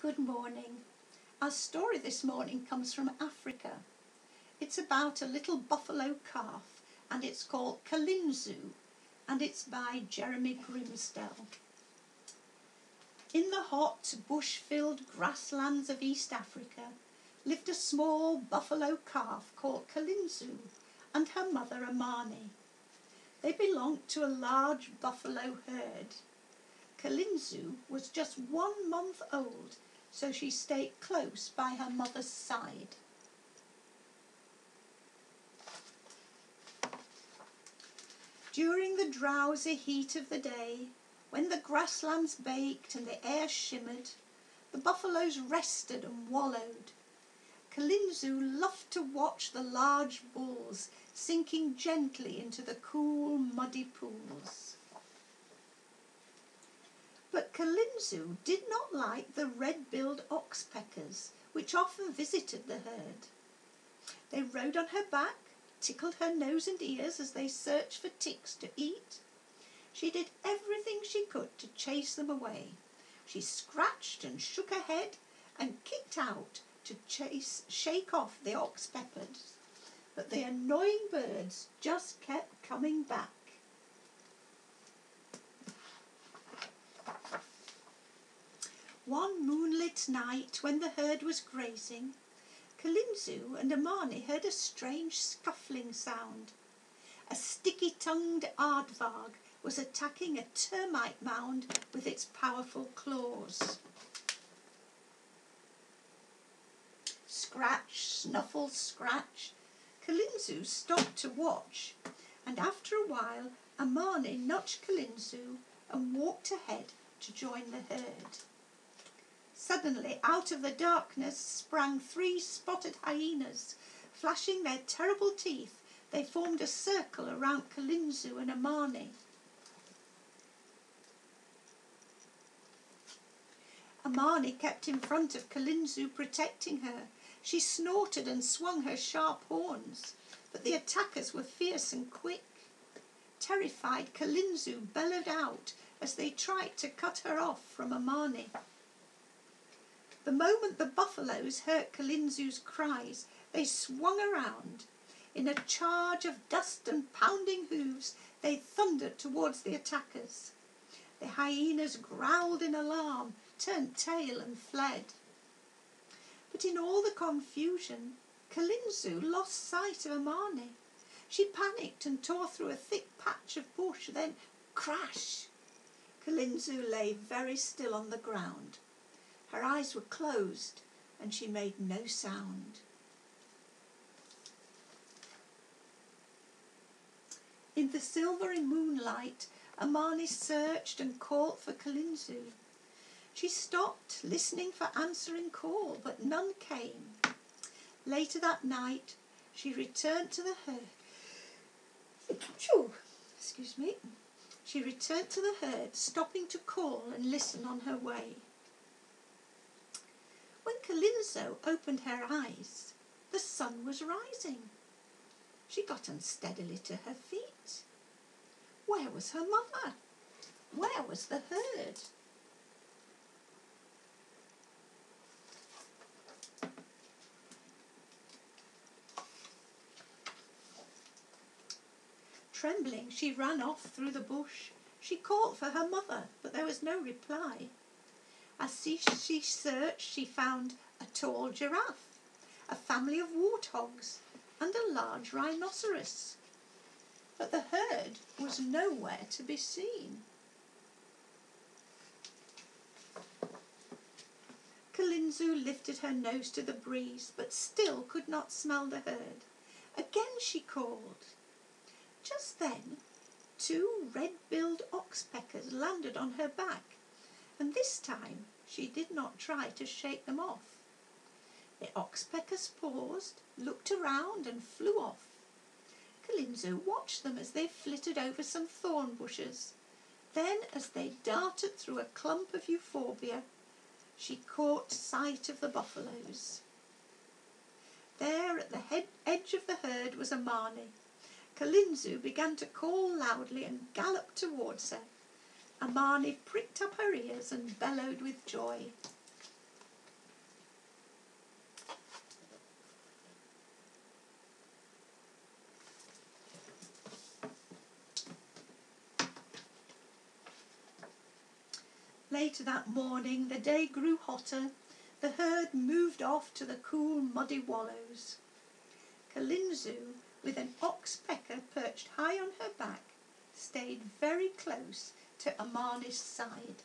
Good morning. Our story this morning comes from Africa. It's about a little buffalo calf and it's called Kalinzu and it's by Jeremy Grimsdell. In the hot, bush-filled grasslands of East Africa lived a small buffalo calf called Kalinzu and her mother Amani. They belonged to a large buffalo herd. Kalinzu was just 1 month old, so she stayed close by her mother's side. During the drowsy heat of the day, when the grasslands baked and the air shimmered, the buffaloes rested and wallowed. Kalinzu loved to watch the large bulls sinking gently into the cool, muddy pools. But Kalinzu did not like the red-billed oxpeckers, which often visited the herd. They rode on her back, tickled her nose and ears as they searched for ticks to eat. She did everything she could to chase them away. She scratched and shook her head and kicked out to shake off the oxpeckers. But the annoying birds just kept coming back. One moonlit night, when the herd was grazing, Kalinzu and Amani heard a strange scuffling sound. A sticky-tongued aardvark was attacking a termite mound with its powerful claws. Scratch, snuffle, scratch. Kalinzu stopped to watch, and after a while Amani nudged Kalinzu and walked ahead to join the herd. Suddenly, out of the darkness sprang 3 spotted hyenas. Flashing their terrible teeth, they formed a circle around Kalinzu and Amani. Amani kept in front of Kalinzu, protecting her. She snorted and swung her sharp horns, but the attackers were fierce and quick. Terrified, Kalinzu bellowed out as they tried to cut her off from Amani. The moment the buffaloes heard Kalinzu's cries, they swung around. In a charge of dust and pounding hooves, they thundered towards the attackers. The hyenas growled in alarm, turned tail and fled. But in all the confusion, Kalinzu lost sight of Amani. She panicked and tore through a thick patch of bush, then crash! Kalinzu lay very still on the ground. Her eyes were closed and she made no sound. In the silvery moonlight, Amani searched and called for Kalinzu. She stopped, listening for answering call, but none came. Later that night, she returned to the herd. She returned to the herd, stopping to call and listen on her way. When Kalinzu opened her eyes, the sun was rising. She got unsteadily to her feet. Where was her mother? Where was the herd? Trembling, she ran off through the bush. She called for her mother, but there was no reply. As she searched, she found a tall giraffe, a family of warthogs, and a large rhinoceros. But the herd was nowhere to be seen. Kalinzu lifted her nose to the breeze, but still could not smell the herd. Again she called. Just then, 2 red-billed oxpeckers landed on her back, and this time she did not try to shake them off. The oxpeckers paused, looked around and flew off. Kalinzu watched them as they flitted over some thorn bushes. Then, as they darted through a clump of euphorbia, she caught sight of the buffaloes. There at the edge of the herd was Amani. Kalinzu began to call loudly and galloped towards her. Amani pricked up her ears and bellowed with joy. Later that morning, the day grew hotter. The herd moved off to the cool, muddy wallows. Kalinzu, with an oxpecker perched high on her back, stayed very close to Amani's side.